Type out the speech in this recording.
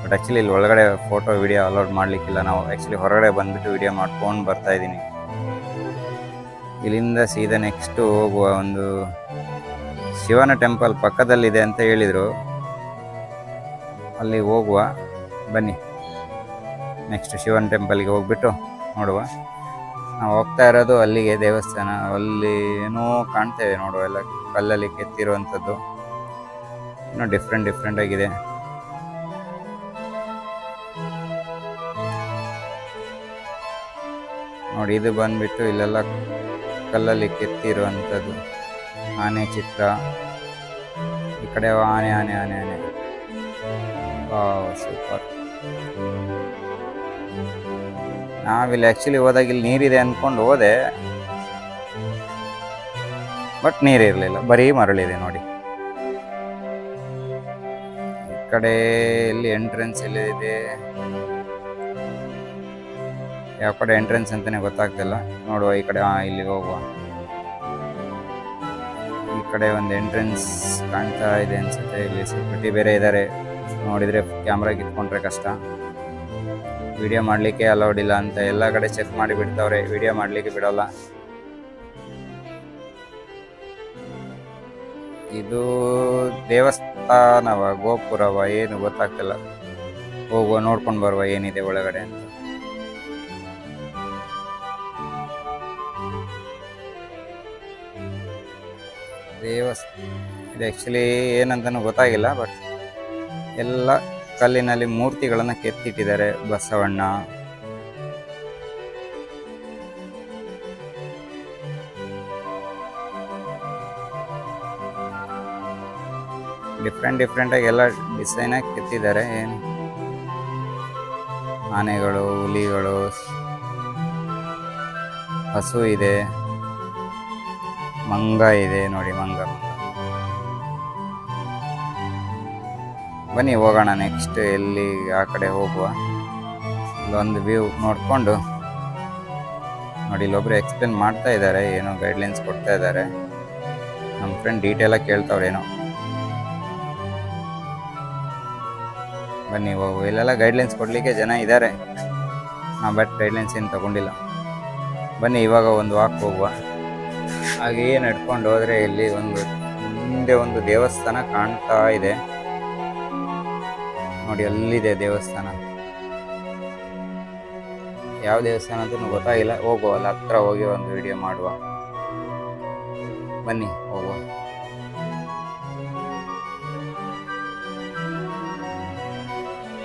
But actually ಇಲ್ಲಿ ಒಳಗಡೆ photo video allowed ಮಾಡಲಿಕ್ಕಿಲ್ಲ. ನಾವು ಆ್ಯಕ್ಚುಲಿ ಹೊರಗಡೆ ಬಂದುಬಿಟ್ಟು ವಿಡಿಯೋ ಮಾಡ್ಕೊಂಡು ಬರ್ತಾಯಿದ್ದೀನಿ. ಇಲ್ಲಿಂದ ಸೀದಾ ನೆಕ್ಸ್ಟು ಹೋಗುವ ಒಂದು ಶಿವನ ಟೆಂಪಲ್ ಪಕ್ಕದಲ್ಲಿದೆ ಅಂತ ಹೇಳಿದರು, ಅಲ್ಲಿ ಹೋಗುವ. ಬನ್ನಿ ನೆಕ್ಸ್ಟ್ ಶಿವನ ಟೆಂಪಲ್ಗೆ ಹೋಗ್ಬಿಟ್ಟು ನೋಡುವ. ನಾವು ಹೋಗ್ತಾ ಇರೋದು ಅಲ್ಲಿಗೆ, ದೇವಸ್ಥಾನ ಅಲ್ಲಿ ಏನೋ ಕಾಣ್ತೇವೆ ನೋಡುವ, ಎಲ್ಲ ಕಲ್ಲಲ್ಲಿ ಕೆತ್ತಿರುವಂಥದ್ದು, ಇನ್ನೂ ಡಿಫ್ರೆಂಟ್ ಆಗಿದೆ. ನೋಡಿ ಇದು ಬಂದ್ಬಿಟ್ಟು ಇಲ್ಲೆಲ್ಲ ಕಲ್ಲಲ್ಲಿ ಕೆತ್ತಿರುವಂಥದ್ದು ಆನೆ ಚಿತ್ರ. ಈ ಕಡೆ ಆನೆ ಆನೆ ಆನೆ ಆನೆ ಸೂಪರ್. ನಾವಿಲ್ಲಿ ಆ್ಯಕ್ಚುಲಿ ಹೋದಾಗ ಇಲ್ಲಿ ನೀರಿದೆ ಅಂದ್ಕೊಂಡು ಹೋದೆ, ಬಟ್ ನೀರಿರಲಿಲ್ಲ, ಬರೀ ಮರಳಿದೆ ನೋಡಿ. ಈ ಕಡೆ ಎಲ್ಲಿ ಎಂಟ್ರೆನ್ಸ್ ಎಲ್ಲಿದೆ, ಯಾವ ಕಡೆ ಎಂಟ್ರೆನ್ಸ್ ಅಂತಲೇ ಗೊತ್ತಾಗ್ತಿಲ್ಲ. ನೋಡುವ ಈ ಕಡೆ, ಇಲ್ಲಿ ಹೋಗುವ. ಈ ಕಡೆ ಒಂದು ಎಂಟ್ರೆನ್ಸ್ ಕಾಣ್ತಾ ಇದೆ ಅನ್ಸುತ್ತೆ. ಇಲ್ಲಿ ಸೆಕ್ಯೂರಿಟಿ ಬೇರೆ ಇದ್ದಾರೆ, ನೋಡಿದರೆ ಕ್ಯಾಮ್ರಾಗೆ ಇಟ್ಕೊಂಡ್ರೆ ಕಷ್ಟ. ವಿಡಿಯೋ ಮಾಡಲಿಕ್ಕೆ ಅಲೌಡ್ ಇಲ್ಲ ಅಂತ ಎಲ್ಲ ಕಡೆ ಚೆಕ್ ಮಾಡಿ ಬಿಡ್ತಾವ್ರೆ, ವಿಡಿಯೋ ಮಾಡಲಿಕ್ಕೆ ಬಿಡೋಲ್ಲ. ಇದು ದೇವಸ್ಥಾನವ ಗೋಪುರವ ಏನು ಗೊತ್ತಾಗ್ತಿಲ್ಲ. ಹೋಗುವ, ನೋಡ್ಕೊಂಡು ಬರುವ ಏನಿದೆ ಒಳಗಡೆ ಅಂತ. ಇದು ಆ್ಯಕ್ಚುಲಿ ಏನಂತನೂ ಗೊತ್ತಾಗಿಲ್ಲ, ಬಟ್ ಎಲ್ಲ ಕಲ್ಲಿನಲ್ಲಿ ಮೂರ್ತಿಗಳನ್ನು ಕೆತ್ತಿಟ್ಟಿದ್ದಾರೆ. ಬಸವಣ್ಣ, ಡಿಫ್ರೆಂಟಾಗಿ ಎಲ್ಲ ಡಿಸೈನಾಗಿ ಕೆತ್ತಿದ್ದಾರೆ. ಏನು ಆನೆಗಳು, ಹುಲಿಗಳು, ಹಸು ಇದೆ, ಮಂಗ ಇದೆ ನೋಡಿ, ಮಂಗ. ಬನ್ನಿ ಹೋಗೋಣ ನೆಕ್ಸ್ಟ್ ಎಲ್ಲಿ, ಆ ಕಡೆ ಹೋಗುವ. ಇಲ್ಲೊಂದು ವ್ಯೂ ನೋಡಿಕೊಂಡು ನೋಡಿ, ಇಲ್ಲೊಬ್ರು ಎಕ್ಸ್ಪ್ಲೇನ್ ಮಾಡ್ತಾ ಇದ್ದಾರೆ, ಏನೋ ಗೈಡ್ಲೈನ್ಸ್ ಕೊಡ್ತಾ ಇದ್ದಾರೆ. ನಮ್ಮ ಫ್ರೆಂಡ್ ಡೀಟೇಲಾಗಿ ಕೇಳ್ತಾವ್ರೇನೋ. ಬನ್ನಿ ಹೋಗುವ. ಇಲ್ಲೆಲ್ಲ ಗೈಡ್ಲೈನ್ಸ್ ಕೊಡಲಿಕ್ಕೆ ಜನ ಇದ್ದಾರೆ, ನಾವು ಬಟ್ ಗೈಡ್ಲೈನ್ಸ್ ಏನು ತಗೊಂಡಿಲ್ಲ. ಬನ್ನಿ ಇವಾಗ ಒಂದು ವಾಕ್ ಹೋಗುವ. ಹಾಗೆಯೇ ನಡ್ಕೊಂಡು ಹೋದರೆ ಇಲ್ಲಿ ಒಂದು ಮುಂದೆ ಒಂದು ದೇವಸ್ಥಾನ ಕಾಣ್ತಾ ಇದೆ ನೋಡಿ, ಅಲ್ಲಿದೆ ದೇವಸ್ಥಾನ. ಯಾವ ದೇವಸ್ಥಾನ ಅಂತ ಗೊತ್ತಾಗಿಲ್ಲ. ಹೋಗುವ, ಅಲ್ಲಿ ಹತ್ರ ಹೋಗಿ ಒಂದು ವಿಡಿಯೋ ಮಾಡುವ. ಬನ್ನಿ ಹೋಗುವ.